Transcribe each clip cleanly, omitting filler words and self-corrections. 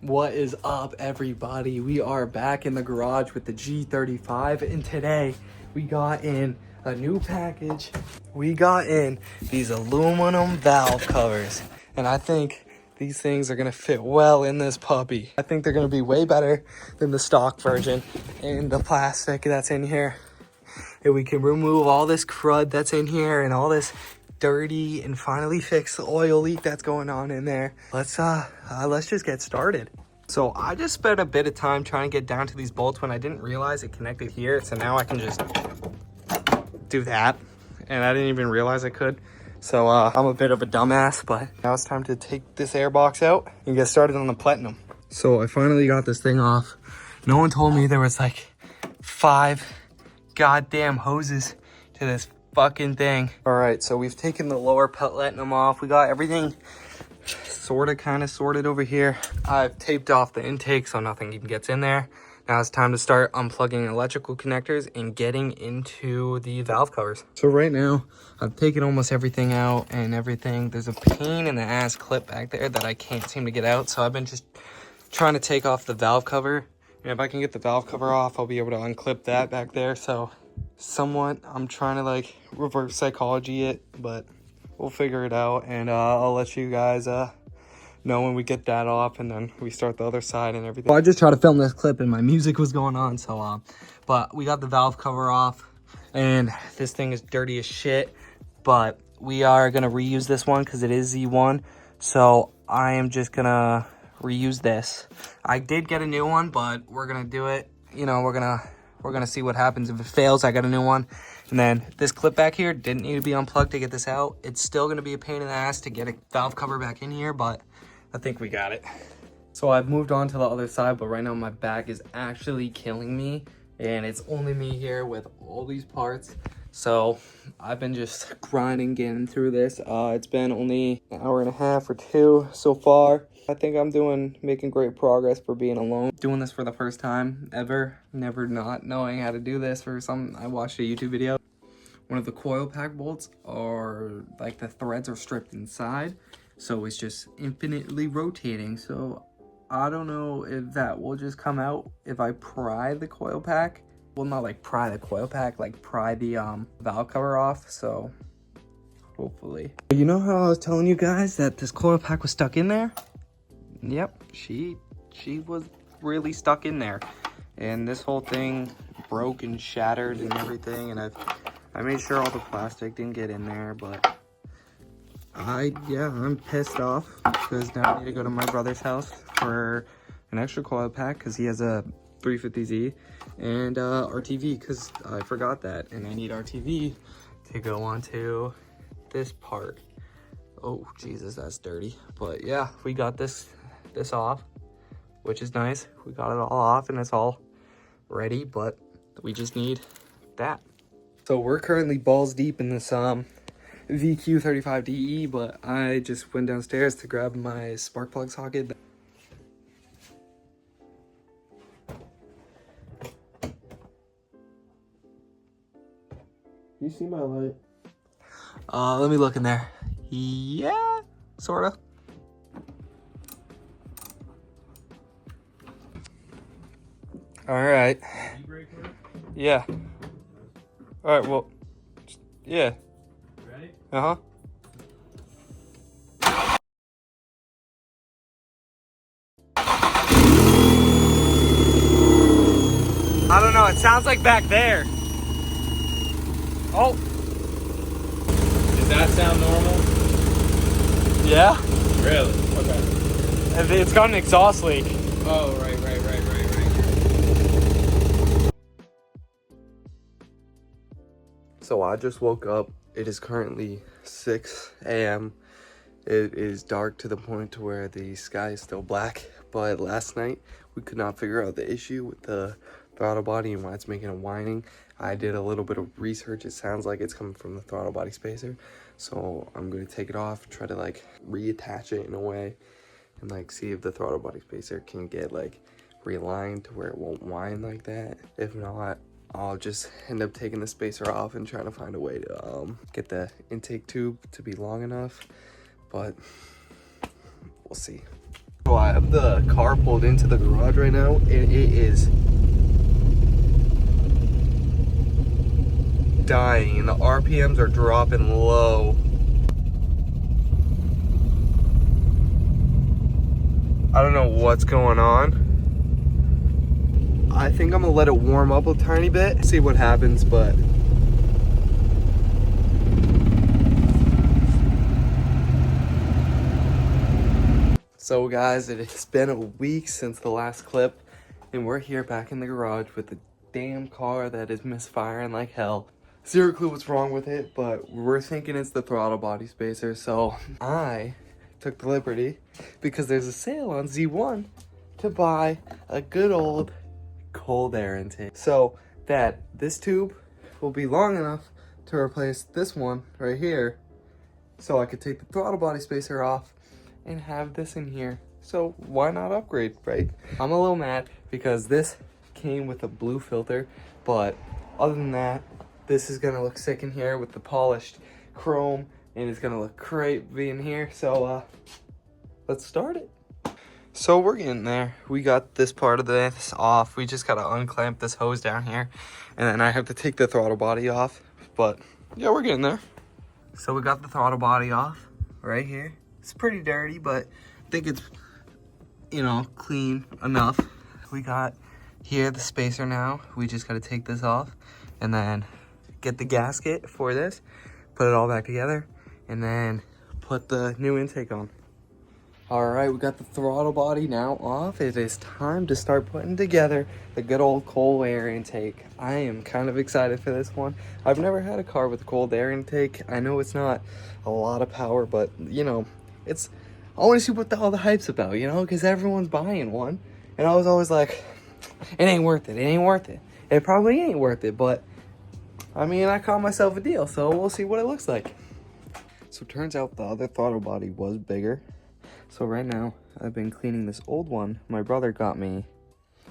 What is up, everybody? We are back in the garage with the G35, and today we got in a new package. We got in these aluminum valve covers, and I think these things are gonna fit well in this puppy. I think they're gonna be way better than the stock version, and the plastic that's in here. And we can remove all this crud that's in here and all this dirty and finally fix the oil leak that's going on in there. Let's just get started. So I just spent a bit of time trying to get down to these bolts when I didn't realize it connected here. So now I can just do that, and I didn't even realize I could. So I'm a bit of a dumbass, but now it's time to take this air box out and get started on the platinum. So I finally got this thing off. No one told me there was like 5 goddamn hoses to this fucking thing. All right, so we've taken the lower platinum off. We got everything kind of sorted over here. I've taped off the intake so nothing even gets in there. Now it's time to start unplugging electrical connectors and getting into the valve covers. So right now I've taken almost everything out and everything. There's a pain in the ass clip back there that I can't seem to get out. So I've been just trying to take off the valve cover. And if I can get the valve cover off, I'll be able to unclip that back there. So somewhat I'm trying to like reverse psychology it, but we'll figure it out, and I'll let you guys know when we get that off, and then we start the other side and everything. Well, I just tried to film this clip and my music was going on, so but we got the valve cover off, and this thing is dirty as shit, but we are gonna reuse this one because it is Z1, so I am just gonna reuse this. I did get a new one, but we're gonna do it, you know, we're gonna see what happens. If it fails, I got a new one. And then this clip back here didn't need to be unplugged to get this out. It's still gonna be a pain in the ass to get a valve cover back in here, but I think we got it. So I've moved on to the other side, but right now my back is actually killing me, and it's only me here with all these parts. So I've been just grinding, getting through this. It's been only an hour and a half or 2 so far. I think I'm making great progress for being alone. Doing this for the first time ever, never not knowing how to do this for I watched a YouTube video. One of the coil pack bolts are like the threads are stripped inside, so it's just infinitely rotating. So I don't know if that will just come out if I pry the coil pack. Well, not like pry the coil pack, like pry the valve cover off. So hopefully. You know how I was telling you guys that this coil pack was stuck in there? Yep, she was really stuck in there, and this whole thing broke and shattered and everything, and I made sure all the plastic didn't get in there, but I'm pissed off because now I need to go to my brother's house for an extra coil pack because he has a 350Z and RTV, because I forgot that, and I need RTV to go onto this part. Oh Jesus, that's dirty. But yeah, we got this off, which is nice. We got it all off and it's all ready, but we just need that. So we're currently balls deep in this VQ35DE, but I just went downstairs to grab my spark plug socket. You see my light? Let me look in there. Yeah, sorta. All right. Yeah. All right, well, yeah. Ready? Uh-huh. I don't know, it sounds like back there. Oh. Does that sound normal? Yeah. Really? Okay. It's got an exhaust leak. Oh, right. So I just woke up. It is currently 6 a.m. It is dark to the point to where the sky is still black. But last night we could not figure out the issue with the throttle body and why it's making a whining. I did a little bit of research. It sounds like it's coming from the throttle body spacer. So I'm going to take it off, try to like reattach it in a way, and like see if the throttle body spacer can get like realigned to where it won't whine like that. If not, I'll just end up taking the spacer off and trying to find a way to get the intake tube to be long enough, but we'll see. So I have the car pulled into the garage right now, and it is dying. The RPMs are dropping low. I don't know what's going on. I think I'm gonna let it warm up a tiny bit, see what happens, but so guys, it has been a week since the last clip, and we're here back in the garage with the damn car that is misfiring like hell. Zero clue what's wrong with it, but we're thinking it's the throttle body spacer. So I took the liberty, because there's a sale on Z1, to buy a good old cold air intake, so that this tube will be long enough to replace this one right here, so I could take the throttle body spacer off and have this in here. So why not upgrade, right? I'm a little mad because this came with a blue filter, but other than that, this is gonna look sick in here with the polished chrome, and it's gonna look great being here. So let's start it. So we're getting there. We got this part of this off. We just gotta unclamp this hose down here, and then I have to take the throttle body off. But yeah, we're getting there. So we got the throttle body off right here. It's pretty dirty, but I think it's, you know, clean enough. We got here the spacer now. We just gotta take this off and then get the gasket for this, put it all back together, and then put the new intake on. All right, we got the throttle body now off. It is time to start putting together the good old cold air intake. I am kind of excited for this one. I've never had a car with a cold air intake. I know it's not a lot of power, but you know, I want to see what all the hype's about, you know, because everyone's buying one. And I was always like, it ain't worth it. It ain't worth it. It probably ain't worth it, but I mean, I caught myself a deal, so we'll see what it looks like. So it turns out the other throttle body was bigger. So right now, I've been cleaning this old one my brother got me,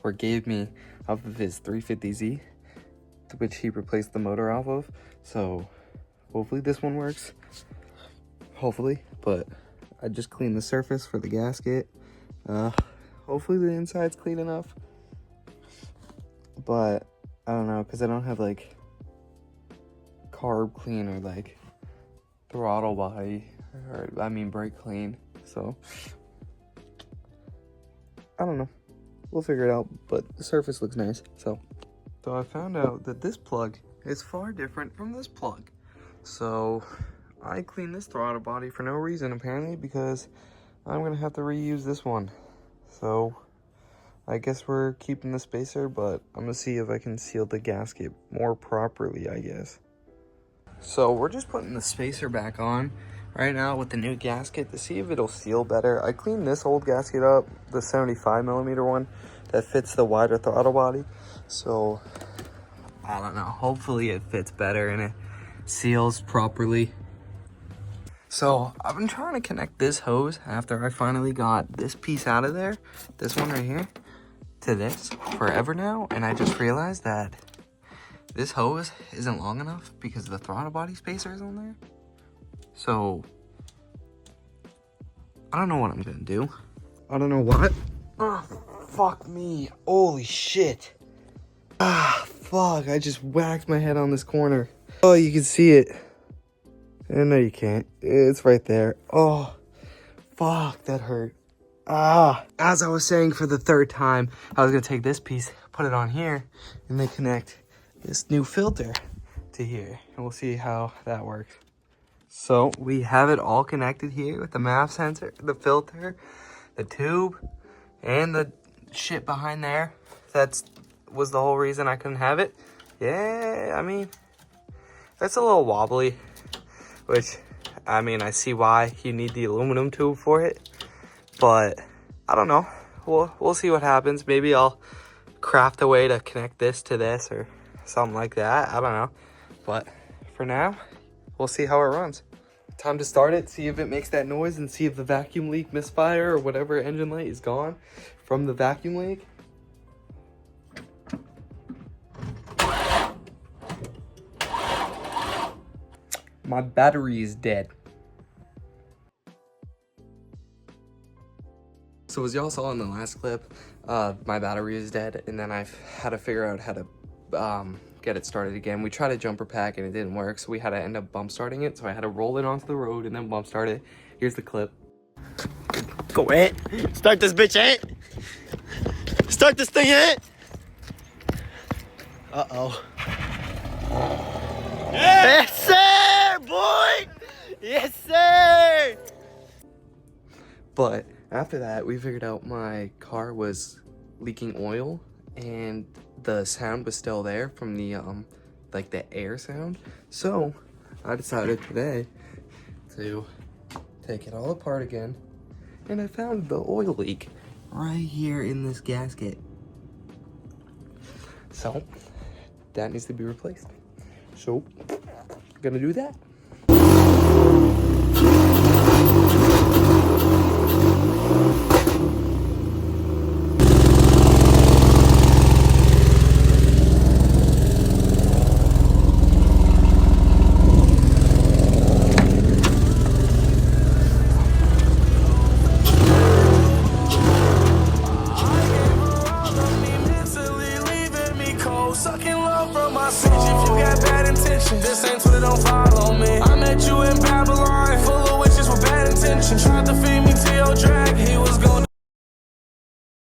or gave me, off of his 350Z, which he replaced the motor off of. So hopefully this one works. Hopefully, but I just cleaned the surface for the gasket. Hopefully the inside's clean enough. But I don't know, because I don't have like carb clean or like throttle body, or I mean brake clean. So I don't know, we'll figure it out, but the surface looks nice. So I found out that this plug is far different from this plug. So I cleaned this throttle body for no reason apparently, because I'm gonna have to reuse this one. So I guess we're keeping the spacer, but I'm gonna see if I can seal the gasket more properly, I guess. So we're just putting the spacer back on right now with the new gasket to see if it'll seal better. I cleaned this old gasket up, the 75mm one that fits the wider throttle body. So I don't know, hopefully it fits better and it seals properly. So I've been trying to connect this hose after I finally got this piece out of there, this one right here, to this forever now, and I just realized that this hose isn't long enough because the throttle body spacer is on there. So I don't know what I'm gonna do. I don't know what. Oh, fuck me. Holy shit. Ah, fuck. I just whacked my head on this corner. Oh, you can see it. No, you can't. It's right there. Oh, fuck. That hurt. Ah. As I was saying for the third time, I was gonna take this piece, put it on here, and then connect this new filter to here. And we'll see how that works. So we have it all connected here with the MAF sensor, the filter, the tube, and the shit behind there. That was the whole reason I couldn't have it. Yeah, I mean, that's a little wobbly, which, I mean, I see why you need the aluminum tube for it, but I don't know. We'll see what happens. Maybe I'll craft a way to connect this to this or something like that. I don't know. But for now, we'll see how it runs. Time to start it, see if it makes that noise, and see if the vacuum leak misfire or whatever engine light is gone from the vacuum leak. My battery is dead. So as y'all saw in the last clip, my battery is dead, and then I've had to figure out how to get it started again. We tried a jumper pack and it didn't work, so we had to end up bump starting it. So I had to roll it onto the road and then bump start it. Here's the clip. Go Ant. Start this bitch, Ant. Start this thing, Ant. Uh-oh. Yeah. Yes, sir, boy. Yes, sir. But after that, we figured out my car was leaking oil and the sound was still there from the like the air sound. So I decided today to take it all apart again, and I found the oil leak right here in this gasket. So that needs to be replaced. So I'm gonna do that. Sucking love from my switch. If you got bad intentions, this ain't Twitter, don't follow me. I met you in Babylon, full of witches with bad intentions. Tried to feed me to your dragon.